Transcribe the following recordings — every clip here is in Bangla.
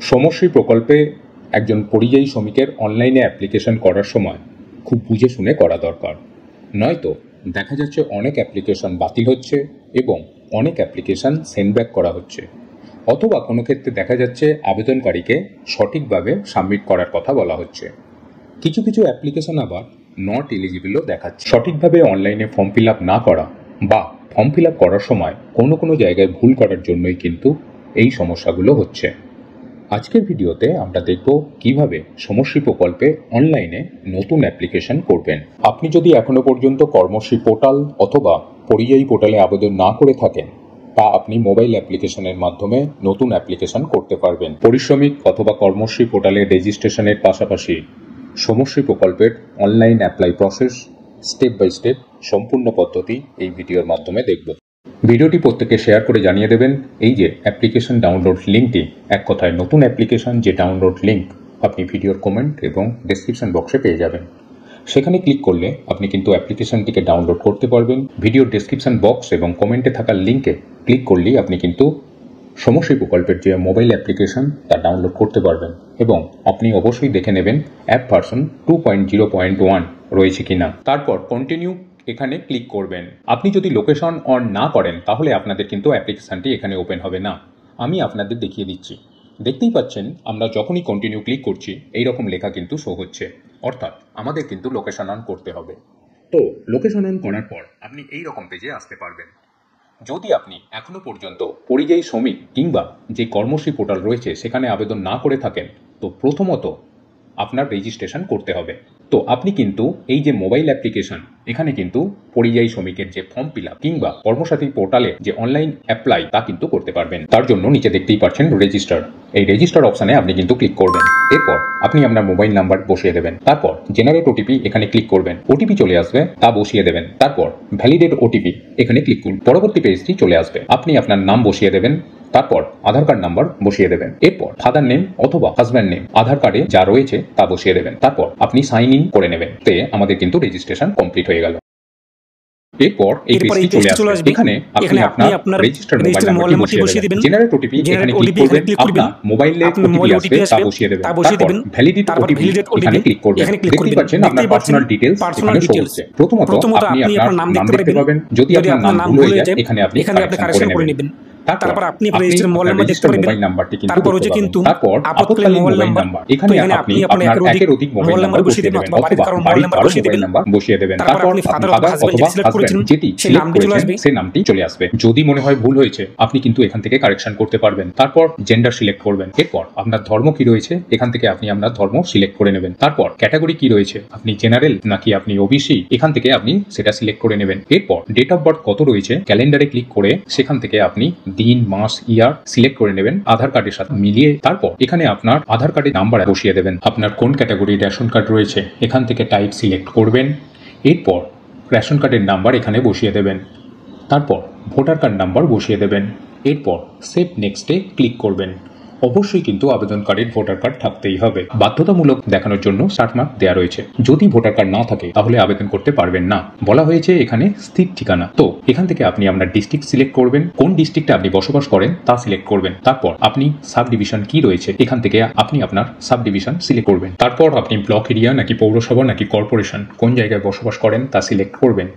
সমশ্রী প্রকল্পে একজন পরিযায়ী শ্রমিকের অনলাইনে অ্যাপ্লিকেশন করার সময় খুব বুঝে শুনে করা দরকার। নয়তো দেখা যাচ্ছে অনেক অ্যাপ্লিকেশন বাতিল হচ্ছে এবং অনেক অ্যাপ্লিকেশন সেন্ড ব্যাক করা হচ্ছে, অথবা কোনো ক্ষেত্রে দেখা যাচ্ছে আবেদনকারীকে সঠিকভাবে সাবমিট করার কথা বলা হচ্ছে। কিছু কিছু অ্যাপ্লিকেশন আবার নট এলিজিবলও দেখাচ্ছে। সঠিকভাবে অনলাইনে ফর্ম ফিল আপ না করা বা ফর্ম ফিল আপ করার সময় কোনো জায়গায় ভুল করার জন্যই কিন্তু এই সমস্যাগুলো হচ্ছে। আজকের ভিডিওতে আমরা দেখব কিভাবে সমশ্রী প্রকল্পে অনলাইনে নতুন অ্যাপ্লিকেশন করবেন। আপনি যদি এখনো পর্যন্ত কর্মশ্রী পোর্টাল অথবা পরিযায়ী পোর্টালে আবেদন না করে থাকেন, তা আপনি মোবাইল অ্যাপ্লিকেশনের মাধ্যমে নতুন অ্যাপ্লিকেশন করতে পারবেন। পরিশ্রমিক অথবা কর্মশ্রী পোর্টালে রেজিস্ট্রেশনের পাশাপাশি সমশ্রী প্রকল্পের online apply process step by step সম্পূর্ণ পদ্ধতি এই ভিডিওর মাধ্যমে দেখব। ভিডিওটি প্রত্যেকে শেয়ার করে জানিয়ে দেবেন এই যে অ্যাপ্লিকেশন ডাউনলোড লিঙ্কটি, এক কথায় নতুন অ্যাপ্লিকেশন যে ডাউনলোড লিঙ্ক আপনি ভিডিওর কমেন্ট এবং ডেসক্রিপশন বক্সে পেয়ে যাবেন। সেখানে ক্লিক করলে আপনি কিন্তু অ্যাপ্লিকেশনটিকে ডাউনলোড করতে পারবেন। ভিডিওর ডেসক্রিপশন বক্স এবং কমেন্টে থাকা লিঙ্কে ক্লিক করলেই আপনি কিন্তু সমশ্রী প্রকল্পের যে মোবাইল অ্যাপ্লিকেশন তা ডাউনলোড করতে পারবেন এবং আপনি অবশ্যই দেখে নেবেন অ্যাপ ভার্সন 2.0.1 রয়েছে কিনা। তারপর কন্টিনিউ এখানে ক্লিক করবেন। আপনি যদি লোকেশন অন না করেন তাহলে আপনাদের কিন্তু অ্যাপ্লিকেশনটি এখানে ওপেন হবে না। আমি আপনাদের দেখিয়ে দিচ্ছি। দেখতেই পাচ্ছেন আমরা যখনই কন্টিনিউ ক্লিক করছি এইরকম লেখা কিন্তু শো হচ্ছে, অর্থাৎ আমাদের কিন্তু লোকেশন অন করতে হবে। তো লোকেশন অন করার পর আপনি এই রকম পেজে আসতে পারবেন। যদি আপনি এখনো পর্যন্ত পরিযায়ী শ্রমিক কিংবা যে কর্মশ্রী পোর্টাল রয়েছে সেখানে আবেদন না করে থাকেন, তো প্রথমত আপনার রেজিস্ট্রেশন করতে হবে। তো আপনি কিন্তু এই যে মোবাইল অ্যাপ্লিকেশন, এখানে কিন্তু পরিযায়ী শ্রমিকের যে ফর্ম ফিল আপ কিংবা কর্মসাথী পোর্টালে যে অনলাইন অ্যাপ্লাই তা কিন্তু করতে পারবেন। তার জন্য নিচে দেখতেই পাচ্ছেন রেজিস্টার, এই রেজিস্টার অপশানে আপনি কিন্তু ক্লিক করবেন। এরপর আপনি আপনার মোবাইল নাম্বার বসিয়ে দেবেন। তারপর জেনারেট ওটিপি এখানে ক্লিক করবেন। ওটিপি চলে আসবে, তা বসিয়ে দেবেন। তারপর ভ্যালিডেট ওটিপি এখানে ক্লিক করুন। পরবর্তী পেজটি চলে আসবে। আপনি আপনার নাম বসিয়ে দেবেন, তারপর আধার কার্ড নাম্বার বসিয়ে দেবেন। এরপর ফাদার নেম অথবা হাজব্যান্ড নেম আধার কার্ডে যা রয়েছে তা বসিয়ে দেবেন। তারপর আপনি সাইন ইন করে নেবেন। তে আমাদের কিন্তু রেজিস্ট্রেশন কমপ্লিট হয়ে গেল। এরপর এই পেজটি চলে আসবে। এখানে আপনি আপনার রেজিস্টার্ড মোবাইল নাম্বারটি বসিয়ে দিবেন। জেনারেট ওটিপি এখানে ক্লিক করবেন। আপনার মোবাইলে ওটিপি আসবে তা বসিয়ে দেবেন। তারপর ভ্যালিডেট ওটিপি এখানে ক্লিক করবেন। দেখতে পাচ্ছেন আপনার পার্সোনাল ডিটেইলস এখানে শো হচ্ছে। প্রথমত আপনি আপনার নাম দেখতে পাবেন। যদি আপনার নাম ভুল হয়ে যায় এখানে আপনি কারেকশন করে নেবেন। তারপর আপনি রেজিস্টার মোবাইল নাম্বারটি কিন্তু বসিয়ে দেবেন। তারপর আপতকালীন মোবাইল নাম্বার এখানে আপনি আপনার একের অধিক মোবাইল নাম্বার বসিয়ে দেবেন অথবা বাড়ির কারো মোবাইল নাম্বার বসিয়ে দেবেন। তারপর আপনি ফাদার অথবা হাজব্যান্ড যেটি সিলেক্ট করেছেন সেই নামটি চলে আসবে। যদি মনে হয় ভুল হয়েছে আপনি কিন্তু এখান থেকে কারেকশন করতে পারবেন। তারপর জেন্ডার সিলেক্ট করবেন। এরপর আপনার ধর্ম কি রয়েছে এখান থেকে আপনি আপনার ধর্ম সিলেক্ট করে নেবেন। তারপর ক্যাটাগরি কি রয়েছে, আপনি জেনারেল নাকি আপনি ওবিসি, এখান থেকে আপনি সেটা সিলেক্ট করে নেবেন। এরপর ডেট অফ বার্থ কত রয়েছে ক্যালেন্ডারে ক্লিক করে সেখান থেকে আপনি দিন মাস ইয়ার সিলেক্ট করে নেবেন আধার কার্ডের সাথে মিলিয়ে। তারপর এখানে আপনার আধার কার্ডের নাম্বার বসিয়ে দেবেন। আপনার কোন ক্যাটাগরি রেশন কার্ড রয়েছে এখান থেকে টাইপ সিলেক্ট করবেন। এরপর রেশন কার্ডের নাম্বার এখানে বসিয়ে দেবেন। তারপর ভোটার কার্ড নাম্বার বসিয়ে দেবেন। এরপর সেভ নেক্সটে ক্লিক করবেন। অবশ্যই কিন্তু আবেদনকারীর ভোটার কার্ড থাকতেই হবে। বাধ্যতামূলক দেখানোর জন্য 60 মার্ক দেওয়া রয়েছে। যদি ভোটার কার্ড না থাকে তাহলে আবেদন করতে পারবেন না। বলা হয়েছে এখানে স্থির ঠিকানা। তো এখান থেকে আপনি আপনার ডিস্ট্রিক্ট সিলেক্ট করবেন, কোন ডিস্ট্রিক্টে আপনি বসবাস করেন তা সিলেক্ট করবেন। তারপর আপনি সাব ডিভিশন কি রয়েছে এখান থেকে আপনি আপনার সাব ডিভিশন সিলেক্ট করবেন। তারপর আপনি ব্লক এরিয়া নাকি পৌরসভা নাকি কর্পোরেশন কোন জায়গায় বসবাস করেন তা সিলেক্ট করবেন।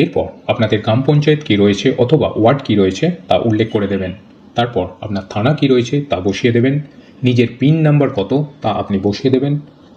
এরপর আপনাদের গ্রাম পঞ্চায়েত কি রয়েছে অথবা ওয়ার্ড কি রয়েছে তা উল্লেখ করে দেবেন। তারপর আপনার থানা কি রয়েছে তা বসিয়ে দেবেন। নিজের পিন নাম্বার কত তা আপনি বসিয়ে দেবেন।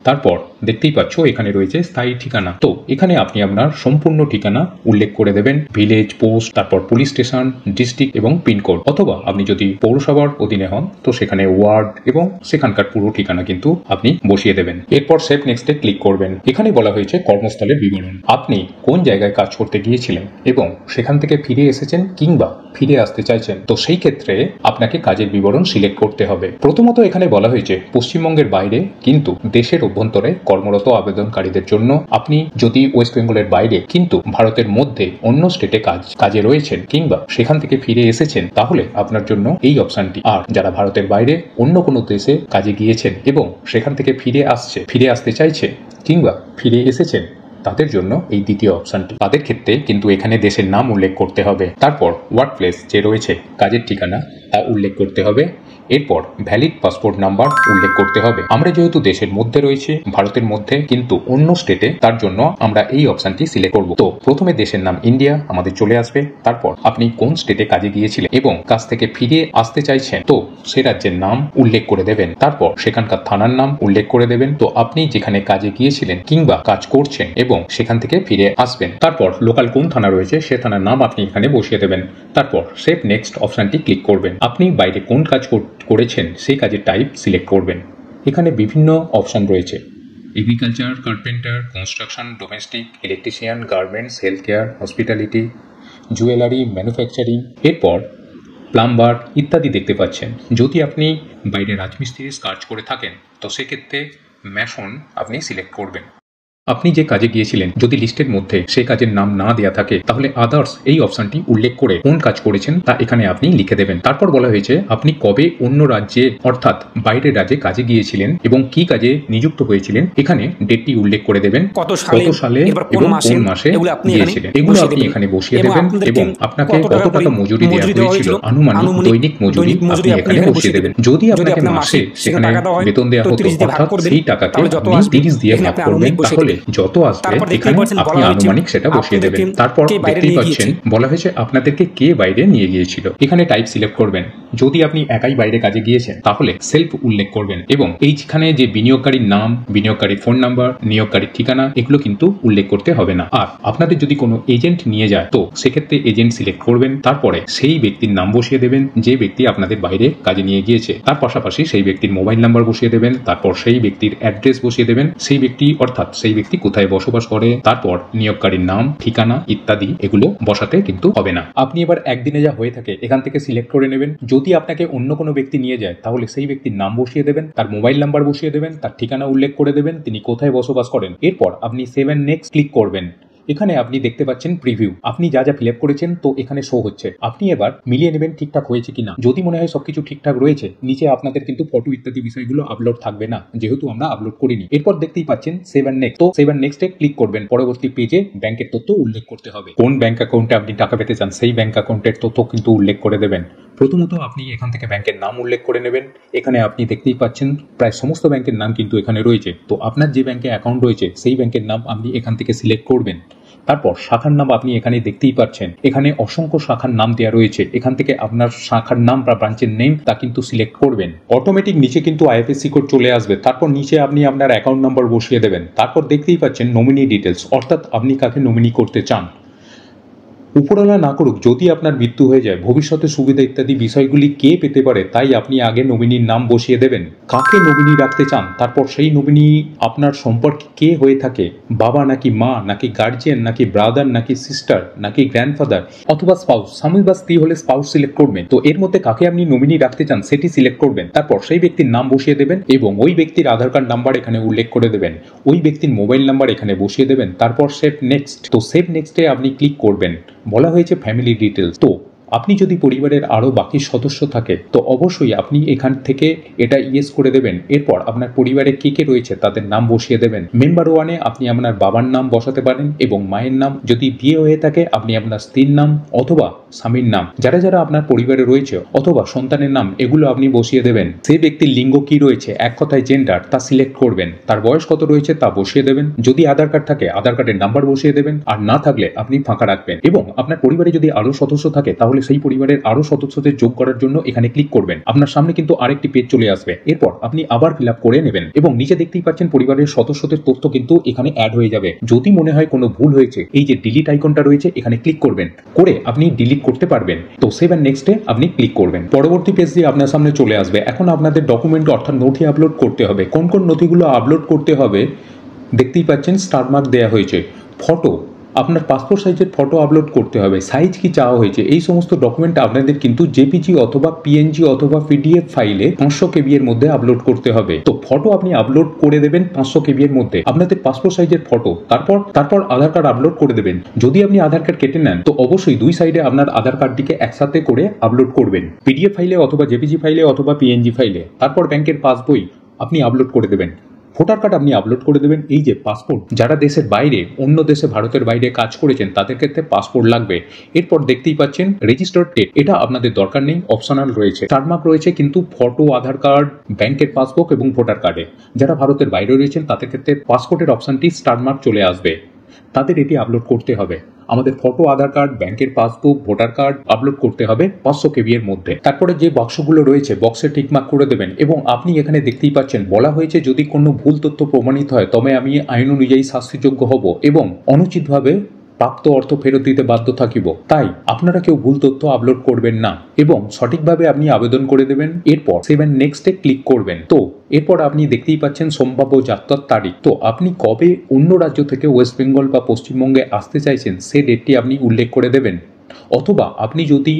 তারপর দেখতেই পাচ্ছ এখানে রয়েছে স্থায়ী ঠিকানা। তো এখানে আপনি আপনার সম্পূর্ণ ঠিকানা উল্লেখ করে দেবেন, ভিলেজ, পোস্ট, তারপর পুলিশ স্টেশন, ডিস্ট্রিক্ট এবং পিনকোড। অথবা আপনি যদি পৌরসভার অধীনে হন তো সেখানে ওয়ার্ড এবং সেখানকার পুরো ঠিকানা কিন্তু আপনি বসিয়ে দেবেন। এরপর সেভ নেক্সটে ক্লিক করবেন। এখানে বলা হয়েছে কর্মস্থলের বিবরণ, আপনি কোন জায়গায় কাজ করতে গিয়েছিলেন এবং সেখান থেকে ফিরে এসেছেন কিংবা ফিরে আসতে চাইছেন। তো সেই ক্ষেত্রে আপনাকে কাজের বিবরণ সিলেক্ট করতে হবে। প্রথমত এখানে বলা হয়েছে পশ্চিমবঙ্গের বাইরে কিন্তু দেশের অভ্যন্তরে কর্মরত আবেদনকারীদের জন্য। আপনি যদি ওয়েস্ট বেঙ্গলের বাইরে কিন্তু ভারতের মধ্যে অন্য স্টেটে কাজে রয়েছেন কিংবা সেখান থেকে ফিরে এসেছেন তাহলে আপনার জন্য এই অপশনটি। আর যারা ভারতের বাইরে অন্য কোনো দেশে কাজে গিয়েছেন এবং সেখান থেকে ফিরে আসতে চাইছে কিংবা ফিরে এসেছেন তাদের জন্য এই দ্বিতীয় অপশনটি। তাদের ক্ষেত্রে কিন্তু এখানে দেশের নাম উল্লেখ করতে হবে। তারপর ওয়ার্ক প্লেস যে রয়েছে কাজের ঠিকানা তা উল্লেখ করতে হবে। এরপর ভ্যালিড পাসপোর্ট নাম্বার উল্লেখ করতে হবে। আমরা যেহেতু দেশের মধ্যে রয়েছে, ভারতের মধ্যে, কিন্তু অন্য স্টেটে, তার জন্য আমরা এই অপশনটি সিলেক্ট করব। তো প্রথমে দেশের নাম ইন্ডিয়া আমাদের চলে আসবে। তারপর আপনি কোন স্টেটে কাজে গিয়েছিলেন এবং কাজ থেকে ফিরে আসতে চাইছেন, তো সে রাজ্যের নাম উল্লেখ করে দেবেন। তারপর সেখানকার থানার নাম উল্লেখ করে দেবেন। তো আপনি যেখানে কাজে গিয়েছিলেন কিংবা কাজ করছেন এবং সেখান থেকে ফিরে আসবেন, তারপর লোকাল কোন থানা রয়েছে সে থানার নাম আপনি এখানে বসিয়ে দেবেন। তারপর সেভ নেক্সট অপশনটি ক্লিক করবেন। আপনি বাইরে কোন কাজ করেছেন সেই কাজের টাইপ সিলেক্ট করবেন। এখানে বিভিন্ন অপশন রয়েছে: agriculture, carpenter, construction, domestic, electrician, garments, health care, hospitality, jewellery, manufacturing, এরপর প্লাম্বার ইত্যাদি দেখতে পাচ্ছেন। যদি আপনি বাইরে রাজমিস্ত্রির কাজ করে থাকেন তো সেক্ষেত্রে ম্যাসন আপনি সিলেক্ট করবেন। আপনি যে কাজে গিয়েছিলেন যদি লিস্টের মধ্যে সে কাজের নাম না দেওয়া থাকে তাহলে আদার্স এই অপশনটি উল্লেখ করে কোন কাজ করেছেন তা এখানে আপনি লিখে দেবেন। তারপর বলা হয়েছে আপনি কবে অন্য রাজ্যে অর্থাৎ বাইরের রাজ্যে কাজে গিয়েছিলেন এবং কি কাজে নিযুক্ত হয়েছিলেন, এখানে ডেটটি উল্লেখ করে দেবেন, কত সালে এবং কোন মাসে গিয়েছিলেন। এগুলো আপনি এখানে বসিয়ে দেবেন এবং আপনাকে কত টাকা মজুরি দেওয়া হয়েছিল, আনুমানিক দৈনিক মজুরি আপনি এখানে বসিয়ে দেবেন। যদি আপনাকে মাসে সেখানে বেতন দেওয়া হতো অর্থাৎ সেই টাকাকে আপনি 30 দিয়ে ভাগ করবেন, তাহলে যত আসবে এখানে আপনি আনুমানিক সেটা বসিয়ে দেবেন। তারপর দেখতেই পাচ্ছেন বলা হয়েছে আপনাদেরকে কে বাইরে নিয়ে গিয়েছিল। এখানে টাইপ সিলেক্ট করবেন। যদি আপনি একাই বাইরে কাজে গিয়েছেন তাহলে সেলফ উল্লেখ করবেন এবং এইখানে যে বিনিয়োগকারীর নাম, বিনিয়োগকারীর ফোন নাম্বার, নিয়োগকারীর ঠিকানা এগুলো কিন্তু উল্লেখ করতে হবে না। আর আপনাদের যদি কোনো এজেন্ট নিয়ে যায় তো সেক্ষেত্রে এজেন্ট সিলেক্ট করবেন। তারপরে সেই ব্যক্তির নাম বসিয়ে দেবেন যে ব্যক্তি আপনাদের বাইরে কাজে নিয়ে গিয়েছে। তার পাশাপাশি সেই ব্যক্তির মোবাইল নাম্বার বসিয়ে দেবেন। তারপর সেই ব্যক্তির অ্যাড্রেস বসিয়ে দেবেন। সেই ব্যক্তি অর্থাৎ সেই ব্যক্তি কোথায় বসবাস করে, তারপর নিয়োগকারীর নাম, ঠিকানা ইত্যাদি এগুলো বসাতে কিন্তু হবে না। আপনি এবার একদিনে যা হয়ে থাকে এখান থেকে সিলেক্ট করে নেবেন। যদি আপনাকে অন্য কোনো ব্যক্তি নিয়ে যায় তাহলে সেই ব্যক্তির নাম বসিয়ে দেবেন, তার মোবাইল নাম্বার বসিয়ে দেবেন, তার ঠিকানা উল্লেখ করে দেবেন, তিনি কোথায় বসবাস করেন। এরপর আপনি সেভ এন্ড নেক্সট ক্লিক করবেন। এখানে আপনি দেখতে পাচ্ছেন প্রিভিউ, আপনি যা যা ফিল আপ করেছেন তো এখানে শো হচ্ছে। আপনি এবার মিলিয়ে নেবেন ঠিকঠাক হয়েছে কিনা। যদি মনে হয় সবকিছু ঠিকঠাক রয়েছে নিচে আপনাদের কিন্তু ফটো ইত্যাদি বিষয়গুলো আপলোড থাকবে না, যেহেতু আমরা আপলোড করিনি। এরপর দেখতেই পাচ্ছেন সেভ এন্ড নেক্সট। তো সেভ এন্ড নেক্সটে ক্লিক করবেন। পরবর্তী পেজে ব্যাংকের তথ্য উল্লেখ করতে হবে। কোন ব্যাংক অ্যাকাউন্টে আপনি টাকা পেতে চান সেই ব্যাংক অ্যাকাউন্টের তথ্য কিন্তু উল্লেখ করে দেবেন। প্রথমত আপনি এখান থেকে ব্যাংকের নাম উল্লেখ করে নেবেন। এখানে আপনি দেখতেই পাচ্ছেন প্রায় সমস্ত ব্যাংকের নাম কিন্তু এখানে রয়েছে। তো আপনার যে ব্যাংকে অ্যাকাউন্ট রয়েছে সেই ব্যাংকের নাম আপনি এখান থেকে সিলেক্ট করবেন। তারপর শাখার নাম আপনি এখানে দেখতেই পাচ্ছেন, এখানে অসংখ্য শাখার নাম দেওয়া রয়েছে। এখান থেকে আপনার শাখার নাম বা ব্রাঞ্চের নেম তা কিন্তু সিলেক্ট করবেন। অটোমেটিক নিচে কিন্তু আইএফএসসি কোড চলে আসবে। তারপর নিচে আপনি আপনার অ্যাকাউন্ট নাম্বার বসিয়ে দেবেন। তারপর দেখতেই পাচ্ছেন নমিনি ডিটেলস, অর্থাৎ আপনি কাকে নমিনি করতে চান। উপরওয়ালা না করুক, যদি আপনার মৃত্যু হয়ে যায় ভবিষ্যতে সুবিধা ইত্যাদি বিষয়গুলি কে পেতে পারে তাই আপনি আগে নমিনির নাম বসিয়ে দেবেন। কাকে নমিনি রাখতে চান, তারপর সেই নমিনি আপনার সম্পর্কে কে হয়ে থাকে, বাবা নাকি মা নাকি গার্জিয়ান নাকি ব্রাদার নাকি সিস্টার নাকি গ্র্যান্ডফাদার অথবা স্পাউস। স্বামী বা স্ত্রী হলে স্পাউস সিলেক্ট করবেন। তো এর মধ্যে কাকে আপনি নমিনি রাখতে চান সেটি সিলেক্ট করবেন। তারপর সেই ব্যক্তির নাম বসিয়ে দেবেন এবং ওই ব্যক্তির আধার কার্ড নাম্বার এখানে উল্লেখ করে দেবেন। ওই ব্যক্তির মোবাইল নাম্বার এখানে বসিয়ে দেবেন। তারপর সেভ নেক্সট। তো সেভ নেক্সটে আপনি ক্লিক করবেন। বলা হয়েছে ফ্যামিলি ডিটেলস। তো আপনি যদি পরিবারের আরও বাকি সদস্য থাকে তো অবশ্যই আপনি এখান থেকে এটা ইয়েস করে দেবেন। এরপর আপনার পরিবারে কে কে রয়েছে তাদের নাম বসিয়ে দেবেন। মেম্বার ওয়ানে আপনি আপনার বাবার নাম বসাতে পারেন এবং মায়ের নাম, যদি বিয়ে হয়ে থাকে আপনি আপনার স্ত্রীর নাম অথবা স্বামীর নাম, যারা যারা আপনার পরিবারে রয়েছে অথবা সন্তানের নাম এগুলো আপনি বসিয়ে দেবেন। সেই ব্যক্তির লিঙ্গ কি রয়েছে, এক কথায় জেন্ডার, তা সিলেক্ট করবেন। তার বয়স কত রয়েছে তা বসিয়ে দেবেন। যদি আধার কার্ড থাকে আধার কার্ডের নাম্বার বসিয়ে দেবেন, আর না থাকলে আপনি ফাঁকা রাখবেন। এবং আপনার পরিবারে যদি আরো সদস্য থাকে তাহলে সেই পরিবারের আরো সদস্যদের যোগ করার জন্য এখানে ক্লিক করবেন। আপনার সামনে কিন্তু আরেকটি পেজ চলে আসবে। এরপর আপনি আবার ফিল আপ করে নেবেন এবং নিচে দেখতেই পাচ্ছেন পরিবারের সদস্যদের তথ্য কিন্তু এখানে অ্যাড হয়ে যাবে। যদি মনে হয় কোনো ভুল হয়েছে এই যে ডিলিট আইকনটা রয়েছে এখানে ক্লিক করবেন, করে আপনি ডিলিট করতে পারবেন। তো সেভ এন্ড নেক্সটে আপনি ক্লিক করবেন। পরবর্তী পেজ দিয়ে আপনার সামনে চলে আসবে। এখন আপনাদের ডকুমেন্ট অর্থাৎ নথি আপলোড করতে হবে। কোন কোন নথিগুলো আপলোড করতে হবে দেখতেই পাচ্ছেন স্টার মার্ক দেওয়া হয়েছে। ফটো, আপনার পাসপোর্ট সাইজের ফটো আপলোড করতে হবে। সাইজ কি চাওয়া হয়েছে এই সমস্ত ডকুমেন্ট আপনাদের কিন্তু জেপিজি অথবা পিএনজি অথবা পিডিএফ ফাইলে 500 কেবি এর মধ্যে আপলোড করতে হবে। তো ফটো আপনি আপলোড করে দেবেন 500 কেবি এর মধ্যে আপনাদের পাসপোর্ট সাইজের ফটো। তারপর আধার কার্ড আপলোড করে দেবেন। যদি আপনি আধার কার্ড কেটে নেন তো অবশ্যই দুই সাইডে আপনার আধার কার্ডটিকে একসাথে করে আপলোড করবেন, পিডিএফ ফাইলে অথবা জেপিজি ফাইলে অথবা পিএনজি ফাইলে। তারপর ব্যাংকের পাসবই আপনি আপলোড করে দেবেন। ভোটার কার্ড আপনি আপলোড করে দেবেন। এই যে পাসপোর্ট, যারা দেশের বাইরে, অন্য দেশে, ভারতের বাইরে কাজ করেছেন তাদের ক্ষেত্রে পাসপোর্ট লাগবে। এরপর দেখতেই পাচ্ছেন রেজিস্টার্ড ডেট, এটা আপনাদের দরকার নেই, অপশনাল রয়েছে। টার্মার্ক রয়েছে কিন্তু ফটো, আধার কার্ড, ব্যাংকের পাসবুক এবং ভোটার কার্ডে। যারা ভারতের বাইরে রয়েছেন তাদের ক্ষেত্রে পাসপোর্টের অপশনটি স্টারমার্ক চলে আসবে, তাদের এটি আপলোড করতে হবে। আমাদের ফটো, আধার কার্ড, ব্যাংকের পাসবুক, ভোটার কার্ড আপলোড করতে হবে 500 KB এর মধ্যে। তারপরে যে বাক্সগুলো রয়েছে বক্সে টিকমার্ক করে দেবেন এবং আপনি এখানে দেখতেই পাচ্ছেন বলা হয়েছে যদি কোনো ভুল তথ্য প্রমাণিত হয় তবে আমি আইন অনুযায়ী শাস্তিযোগ্য হব এবং অনুচিতভাবে প্রাপ্ত অর্থ ফেরত দিতে বাধ্য থাকিব। তাই আপনারা কেউ ভুল তথ্য আপলোড করবেন না এবং সঠিকভাবে আপনি আবেদন করে দেবেন। এরপর 7 নেক্সটে ক্লিক করবেন। তো এরপর আপনি দেখতেই পাচ্ছেন সম্ভাব্য যাত্রার তারিখ। তো আপনি কবে অন্য রাজ্য থেকে ওয়েস্ট বেঙ্গল বা পশ্চিমবঙ্গে আসতে চাইছেন সে ডেটটি আপনি উল্লেখ করে দেবেন। অথবা আপনি যদি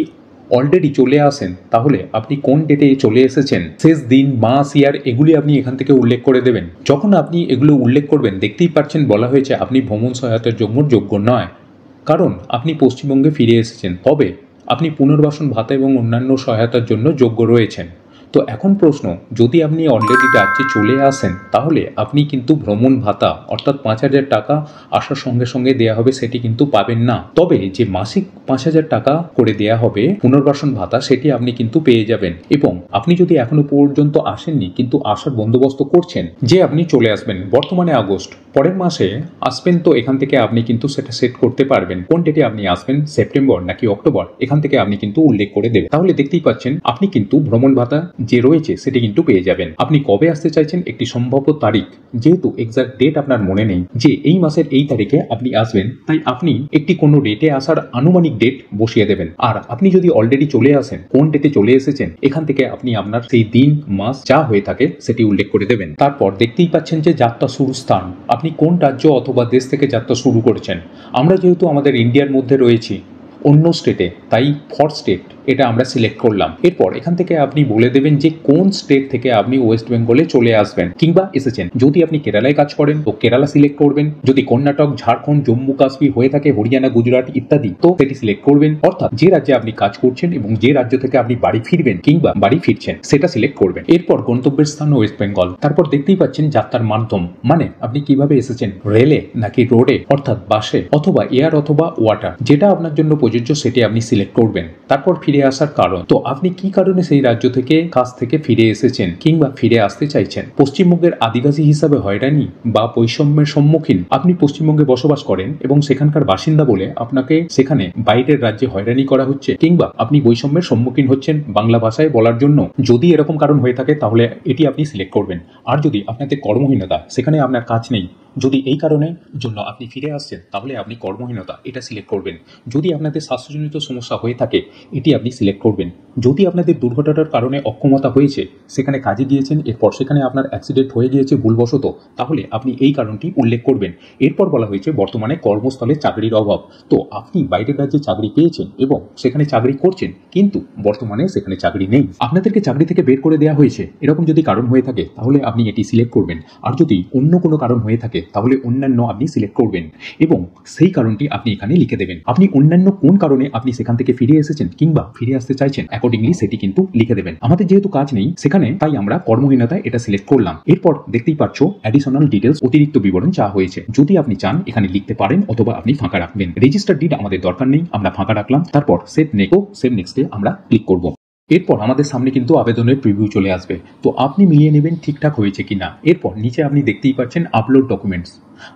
অলরেডি চলে আসেন তাহলে আপনি কোন ডেটে চলে এসেছেন, শেষ দিন, মাস, ইয়ার এগুলি আপনি এখান থেকে উল্লেখ করে দেবেন। যখন আপনি এগুলো উল্লেখ করবেন দেখতেই পাচ্ছেন বলা হয়েছে আপনি ভ্রমণ সহায়তার জন্য যোগ্য নয়, কারণ আপনি পশ্চিমবঙ্গে ফিরে এসেছেন, তবে আপনি পুনর্বাসন ভাতা এবং অন্যান্য সহায়তার জন্য যোগ্য রয়েছেন। তো এখন প্রশ্ন, যদি আপনি অলরেডি রাজ্যে চলে আসেন তাহলে আপনি কিন্তু ভ্রমণ ভাতা অর্থাৎ 5,000 টাকা আসার সঙ্গে সঙ্গে দেওয়া হবে সেটি কিন্তু পাবেন না। তবে যে মাসিক 5,000 টাকা করে দেওয়া হবে পুনর্বাসন ভাতা সেটি আপনি কিন্তু পেয়ে যাবেন। এবং আপনি যদি এখনো পর্যন্ত আসেননি কিন্তু আসার বন্দোবস্ত করছেন যে আপনি চলে আসবেন বর্তমানে আগস্ট, পরের মাসে আসবেন, তো এখান থেকে আপনি কিন্তু সেটা সেট করতে পারবেন কোন ডেটে আপনি আসবেন, সেপ্টেম্বর নাকি অক্টোবর, এখান থেকে আপনি কিন্তু উল্লেখ করে দেবেন। তাহলে দেখতেই পাচ্ছেন আপনি কিন্তু ভ্রমণ ভাতা যে রয়েছে সেটি কিন্তু পেয়ে যাবেন। আপনি কবে আসতে চাইছেন একটি সম্ভাব্য তারিখ, যেহেতু এক্সাক্ট ডেট আপনার মনে নেই যে এই মাসের এই তারিখে আপনি আসবেন, তাই আপনি একটি কোনো ডেটে আসার আনুমানিক ডেট বসিয়ে দেবেন। আর আপনি যদি অলরেডি চলে আসেন, কোন ডেটে চলে এসেছেন এখান থেকে আপনি আপনার সেই দিন, মাস যা হয়ে থাকে সেটি উল্লেখ করে দেবেন। তারপর দেখতেই পাচ্ছেন যে যাত্রা শুরু স্থান, আপনি কোন রাজ্য অথবা দেশ থেকে যাত্রা শুরু করেছেন। আমরা যেহেতু আমাদের ইন্ডিয়ার মধ্যে রয়েছি অন্য স্টেটে, তাই ফর স্টেট এটা আমরা সিলেক্ট করলাম। এরপর এখান থেকে আপনি বলে দেবেন যে কোন স্টেট থেকে আপনি ওয়েস্ট বেঙ্গলে চলে আসবেন কিংবা এসেছেন। যদি আপনি কেরালায় কাজ করেন তো কেরালা সিলেক্ট করবেন, যদি কর্ণাটক, ঝাড়খণ্ড, জম্মু কাশ্মীর হয়ে থাকে, হরিয়ানা, গুজরাট ইত্যাদি, তো সেটি সিলেক্ট করবেন। অর্থাৎ যে রাজ্যে আপনি কাজ করছেন এবং যে রাজ্য থেকে আপনি বাড়ি ফিরবেন কিংবা বাড়ি ফিরছেন সেটা সিলেক্ট করবেন। এরপর গন্তব্যের স্থান ওয়েস্ট বেঙ্গল। তারপর দেখতেই পাচ্ছেন যাত্রার মাধ্যম, মানে আপনি কিভাবে এসেছেন, রেলে নাকি রোডে অর্থাৎ বাসে অথবা এয়ার অথবা ওয়াটার, যেটা আপনার জন্য প্রযোজ্য সেটি আপনি সিলেক্ট করবেন। তারপর ফিরে আসার কারণ, তো আপনি কি কারণে সেই রাজ্য থেকে কাজ থেকে ফিরে এসেছেন কিংবা ফিরে আসতে চাইছেন। পশ্চিমবঙ্গের আদিবাসী হিসাবে হয়রানি বা বৈষম্যের সম্মুখীন, আপনি পশ্চিমবঙ্গে বসবাস করেন এবং সেখানকার বাসিন্দা বলে আপনাকে সেখানে বাইরের রাজ্যে হয়রানি করা হচ্ছে কিংবা আপনি বৈষম্যের সম্মুখীন হচ্ছেন বাংলা ভাষায় বলার জন্য, যদি এরকম কারণ হয়ে থাকে তাহলে এটি আপনি সিলেক্ট করবেন। আর যদি আপনাদের কর্মহীনতা, সেখানে আপনার কাজ নেই, যদি এই কারণের জন্য আপনি ফিরে আসছেন তাহলে আপনি কর্মহীনতা এটা সিলেক্ট করবেন। যদি আপনাদের স্বাস্থ্যজনিত সমস্যা হয়ে থাকে এটি আপনি সিলেক্ট করবেন। যদি আপনাদের দুর্ঘটনার কারণে অক্ষমতা হয়েছে, সেখানে কাজে গিয়েছেন, এরপর সেখানে আপনার অ্যাক্সিডেন্ট হয়ে গিয়েছে ভুলবশত, তাহলে আপনি এই কারণটি উল্লেখ করবেন। এরপর বলা হয়েছে বর্তমানে কর্মস্থলে চাকরির অভাব, তো আপনি বাইরের রাজ্যে চাকরি পেয়েছেন এবং সেখানে চাকরি করছেন কিন্তু বর্তমানে সেখানে চাকরি নেই, আপনাদেরকে চাকরি থেকে বের করে দেওয়া হয়েছে, এরকম যদি কারণ হয়ে থাকে তাহলে আপনি এটি সিলেক্ট করবেন। আর যদি অন্য কোনো কারণ হয়ে থাকে তাহলে অন্যান্য আপনি সিলেক্ট করবেন এবং সেই কারণটি আপনি এখানে লিখে দেবেন। আপনি অন্যান্য কোন কারণে আপনি সেখান থেকে ফিরে এসেছেন কিংবা ফিরে আসতে চাইছেন অ্যাকর্ডিংলি সেটি কিন্তু লিখে দেবেন। আমাদের যেহেতু কাজ নেই সেখানে, তাই আমরা কর্মহীনতায় এটা সিলেক্ট করলাম। এরপর দেখতেই পাচ্ছ অ্যাডিশনাল ডিটেলস, অতিরিক্ত বিবরণ চাওয়া হয়েছে, যদি আপনি চান এখানে লিখতে পারেন অথবা আপনি ফাঁকা রাখবেন। রেজিস্টার ডিড আমাদের দরকার নেই, আমরা ফাঁকা রাখলাম। তারপর সেভ নেক্সটে আমরা ক্লিক করব। এরপর আমাদের সামনে কিন্তু আবেদনের প্রিভিউ চলে আসবে, তো আপনি মিলিয়ে নেবেন ঠিকঠাক হয়েছে কিনা। এরপর নিচে আপনি দেখতেই পাচ্ছেন আপলোড ডকুমেন্টস।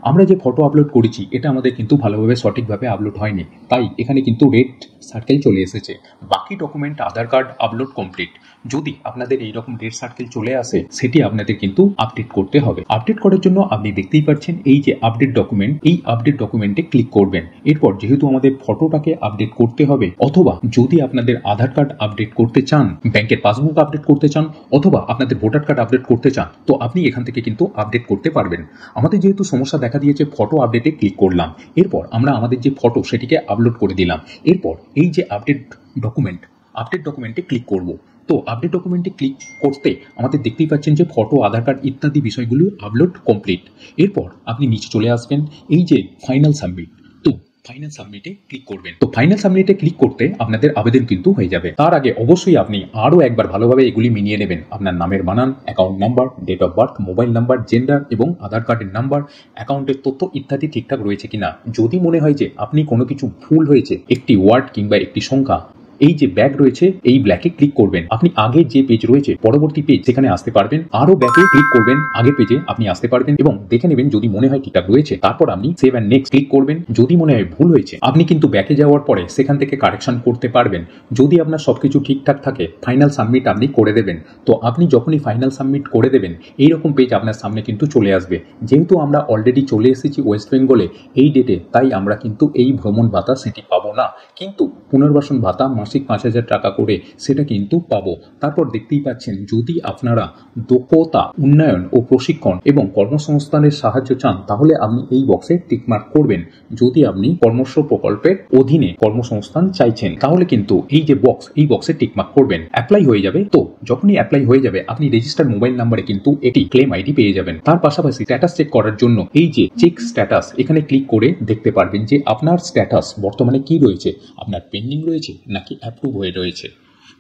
আমরা যে ফটো আপলোড করেছি এটা আমাদের কিন্তু ভালোভাবে সঠিকভাবে আপলোড হয়নি, তাই এখানে কিন্তু রেড সার্কেল চলে এসেছে। বাকি ডকুমেন্ট, আধার কার্ড আপলোড কমপ্লিট। যদি আপনাদের এইরকম রেড সার্কেল চলে আসে সেটি আপনাদের কিন্তু আপডেট করতে হবে। আপডেট করার জন্য আপনি দেখতেই পাচ্ছেন এই যে আপডেট ডকুমেন্ট, এই আপডেট ডকুমেন্টে ক্লিক করবেন। এরপর যেহেতু আমাদের ফটোটাকে আপডেট করতে হবে, অথবা যদি আপনাদের আধার কার্ড আপডেট করতে চান, ব্যাংকের পাসবুক আপডেট করতে চান, অথবা আপনাদের ভোটার কার্ড আপডেট করতে চান, তো আপনি এখান থেকে কিন্তু আপডেট করতে পারবেন। আমাদের যেহেতু সমস্যা দেখা দিয়েছে, ফটো আপডেটে ক্লিক করলাম। এরপর আমরা আমাদের যে ফটো সেটিকে আপলোড করে দিলাম। এরপর এই যে আপডেট ডকুমেন্টে ক্লিক করব। তো আপডেট ডকুমেন্টে ক্লিক করতে আমাদের দেখতেই পাচ্ছেন যে ফটো, আধার কার্ড ইত্যাদি বিষয়গুলো আপলোড কমপ্লিট। এরপর আপনি নিচে চলে আসবেন এই যে ফাইনাল সাবমিট। তো ফাইনাল সাবমিটে ক্লিক করবেন। তো ফাইনাল সাবমিটে ক্লিক করতে আপনাদের আবেদন কিন্তু হয়ে যাবে। তার আগে অবশ্যই আপনি আরও একবার ভালোভাবে এগুলি মিলিয়ে নেবেন। আপনার নামের বানান, account number, date of birth, mobile number, gender এবং আধার কার্ডের নাম্বার, অ্যাকাউন্টের তথ্য ইত্যাদি ঠিকঠাক রয়েছে কিনা। যদি মনে হয় যে আপনি কোনো কিছু ভুল হয়েছে, একটি ওয়ার্ড কিংবা একটি সংখ্যা, এই যে ব্যাক রয়েছে এই ব্ল্যাকে ক্লিক করবেন। আপনি আগে যে পেজ রয়েছে পরবর্তী পেজ সেখানে আসতে পারবেন। আরো ব্যাকে ক্লিক করবেন, আগের পেজে আপনি আসতে পারবেন এবং দেখে নেবেন যদি মনে হয় ঠিকঠাক রয়েছে। তারপর আপনি সেভ অ্যান্ড নেক্সট ক্লিক করবেন। যদি মনে হয় ভুল হয়েছে আপনি কিন্তু ব্যাকে যাওয়ার পরে সেখান থেকে কারেকশন করতে পারবেন। যদি আপনার সবকিছু ঠিকঠাক থাকে ফাইনাল সাবমিট আপনি করে দেবেন। তো আপনি যখনই ফাইনাল সাবমিট করে দেবেন এইরকম পেজ আপনার সামনে কিন্তু চলে আসবে। যেহেতু আমরা অলরেডি চলে এসেছি ওয়েস্ট বেঙ্গলে এই ডেটে, তাই আমরা কিন্তু এই ভ্রমণ ভাতা সেটি পাবো না, কিন্তু পুনর্বাসন ভাতা মাসিক 5,000 টাকা করে সেটা কিন্তু পাবো। তারপর দেখতেই পাচ্ছেন যদি আপনারা দক্ষতা উন্নয়ন ও প্রশিক্ষণ এবং কর্মসংস্থানের সাহায্য চান তাহলে আপনি এই বক্সে টিকমার্ক করবেন। যদি আপনি কর্মশ্র প্রকল্পের অধীনে কর্মসংস্থান চাইছেন তাহলে কিন্তু এই যে বক্স এই বক্সে টিকমার্ক করবেন। অ্যাপ্লাই হয়ে যাবে। তো যখনই অ্যাপ্লাই হয়ে যাবে আপনি রেজিস্টার্ড মোবাইল নাম্বারে কিন্তু একটি ক্লেম আইডি পেয়ে যাবেন। তার পাশাপাশি স্ট্যাটাস চেক করার জন্য এই যে চেক স্ট্যাটাস এখানে ক্লিক করে দেখতে পারবেন যে আপনার স্ট্যাটাস বর্তমানে কি রয়েছে, আপনার পেন্ডিং রয়েছে নাকি অ্যাপ্রুভ হয়ে রয়েছে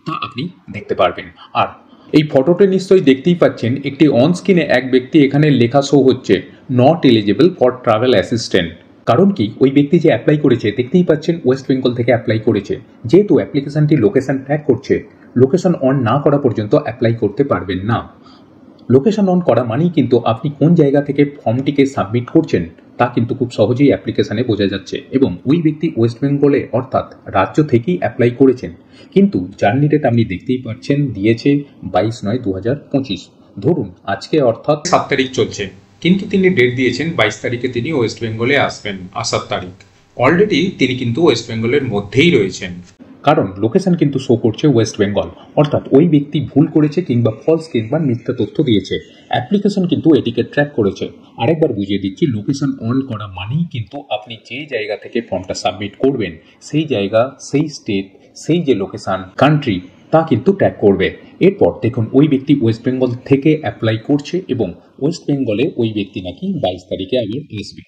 তা আপনি দেখতে পারবেন। আর এই ফটোতে নিশ্চয়ই দেখতেই পাচ্ছেন একটি অন স্ক্রিনে এক ব্যক্তি এখানে লেখা শো হচ্ছে not eligible for travel assistant. কারণ কি ওই ব্যক্তি যে অ্যাপ্লাই করেছে দেখতেই পাচ্ছেন ওয়েস্ট বেঙ্গল থেকে অ্যাপ্লাই করেছে। যেহেতু অ্যাপ্লিকেশনটি লোকেশন ট্র্যাক করছে, লোকেশন অন না করা পর্যন্ত অ্যাপ্লাই করতে পারবেন না। লোকেশন অন করা মানেই কিন্তু আপনি কোন জায়গা থেকে ফর্মটিকে সাবমিট করছেন তা কিন্তু খুব সহজেই অ্যাপ্লিকেশনে বোঝা যাচ্ছে এবং ওই ব্যক্তি ওয়েস্ট বেঙ্গলে অর্থাৎ রাজ্য থেকেই অ্যাপ্লাই করেছেন। কিন্তু জার্নি ডেট আপনি দেখতেই পাচ্ছেন দিয়েছে 22/9/2025। ধরুন আজকে অর্থাৎ 7 তারিখ চলছে, কিন্তু তিনি ডেট দিয়েছেন 22 তারিখে তিনি ওয়েস্ট বেঙ্গলে আসবেন, আসার তারিখ। অলরেডি তিনি কিন্তু ওয়েস্ট বেঙ্গলের মধ্যেই রয়েছেন, কারণ লোকেশন কিন্তু শো করছে ওয়েস্ট বেঙ্গল। অর্থাৎ ওই ব্যক্তি ভুল করেছে কিংবা ফলস কিংবা মিথ্যা তথ্য দিয়েছে। অ্যাপ্লিকেশন কিন্তু এটিকে ট্র্যাক করেছে। আরেকবার বুঝিয়ে দিচ্ছি, লোকেশন অন করা মানেই কিন্তু আপনি যে জায়গা থেকে ফর্মটা সাবমিট করবেন সেই জায়গা, সেই স্টেট, সেই যে লোকেশন, কান্ট্রি তা কিন্তু ট্র্যাক করবে। এরপর দেখুন ওই ব্যক্তি ওয়েস্ট বেঙ্গল থেকে অ্যাপ্লাই করছে এবং ওয়েস্ট বেঙ্গলে ওই ব্যক্তি নাকি 22 তারিখে আবার আসবে।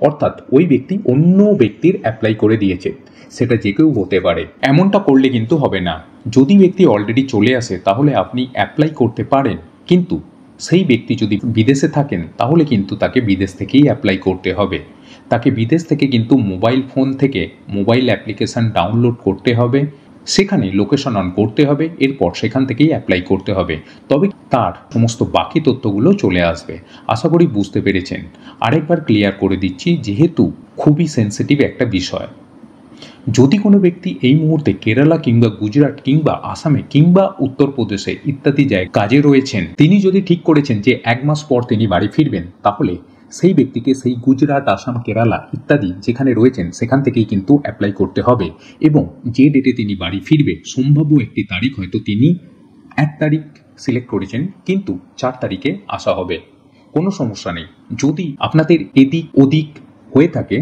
অর্থাৎ ওই ব্যক্তি অন্য ব্যক্তির অ্যাপ্লাই করে দিয়েছে, সেটা যে কেউ হতে পারে। এমনটা করলে কিন্তু হবে না। যদি ব্যক্তি অলরেডি চলে আসে তাহলে আপনি অ্যাপ্লাই করতে পারেন, কিন্তু সেই ব্যক্তি যদি বিদেশে থাকেন তাহলে কিন্তু তাকে বিদেশ থেকেই অ্যাপ্লাই করতে হবে। তাকে বিদেশ থেকে কিন্তু মোবাইল ফোন থেকে মোবাইল অ্যাপ্লিকেশন ডাউনলোড করতে হবে, সেখানে লোকেশন অন করতে হবে, এরপর সেখান থেকেই অ্যাপ্লাই করতে হবে। তবে তার সমস্ত বাকি তথ্যগুলো চলে আসবে। আশা করি বুঝতে পেরেছেন। আরেকবার ক্লিয়ার করে দিচ্ছি, যেহেতু খুবই সেন্সিটিভ একটা বিষয়। যদি কোনো ব্যক্তি এই মুহূর্তে কেরালা কিংবা গুজরাট কিংবা আসামে কিংবা উত্তরপ্রদেশে ইত্যাদি জায়গায় কাজে রয়েছেন, তিনি যদি ঠিক করেছেন যে 1 মাস পর তিনি বাড়ি ফিরবেন, তাহলে সেই ব্যক্তিকে সেই গুজরাট, আসাম, কেরালা ইত্যাদি যেখানে রয়েছেন সেখান থেকেই কিন্তু অ্যাপ্লাই করতে হবে। এবং যে ডেটে তিনি বাড়ি ফিরবে সম্ভাব্য একটি তারিখ, হয়তো তিনি 1 তারিখ সিলেক্ট করেছেন কিন্তু 4 তারিখে আসা হবে, কোনো সমস্যা নেই। যদি আপনাদের এদিক ওদিক হয়ে থাকে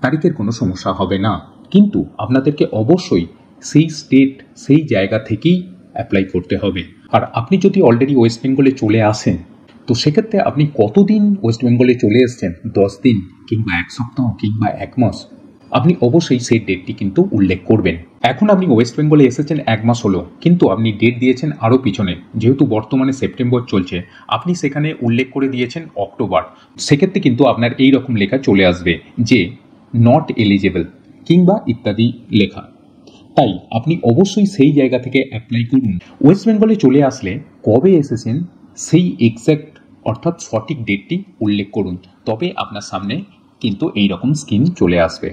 তারিখের কোনো সমস্যা হবে না, কিন্তু আপনাদেরকে অবশ্যই সেই স্টেট, সেই জায়গা থেকেই অ্যাপ্লাই করতে হবে। আর আপনি যদি অলরেডি ওয়েস্ট বেঙ্গলে চলে আসেন তো সেক্ষেত্রে আপনি কতদিন ওয়েস্ট বেঙ্গলে চলে এসছেন, 10 দিন কিংবা 1 সপ্তাহ কিংবা 1 মাস, আপনি অবশ্যই সেই ডেটটি কিন্তু উল্লেখ করবেন। এখন আপনি ওয়েস্ট বেঙ্গলে এসেছেন 1 মাস হলো, কিন্তু আপনি ডেট দিয়েছেন আরও পিছনে। যেহেতু বর্তমানে সেপ্টেম্বর চলছে, আপনি সেখানে উল্লেখ করে দিয়েছেন অক্টোবর। সেক্ষেত্রে কিন্তু আপনার এই রকম লেখা চলে আসবে যে নট এলিজেবল কিংবা ইত্যাদি লেখা। তাই আপনি অবশ্যই সেই জায়গা থেকে অ্যাপ্লাই করুন। ওয়েস্ট বেঙ্গলে চলে আসলে কবে এসেছেন সেই এক্স্যাক্ট অর্থাৎ সঠিক ডেটটি উল্লেখ করুন, তবে আপনার সামনে কিন্তু এই রকম স্ক্রিন চলে আসবে।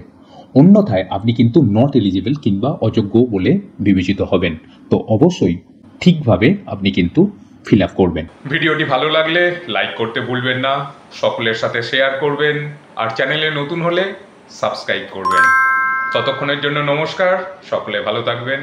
অন্যথায় আপনি কিন্তু নট এলিজিবল কিংবা অযোগ্য বলে বিবেচিত হবেন। তো অবশ্যই ঠিকভাবে আপনি কিন্তু ফিল আপ করবেন। ভিডিওটি ভালো লাগলে লাইক করতে ভুলবেন না, সকলের সাথে শেয়ার করবেন, আর চ্যানেলে নতুন হলে সাবস্ক্রাইব করবেন। ততক্ষণের জন্য নমস্কার, সকলে ভালো থাকবেন।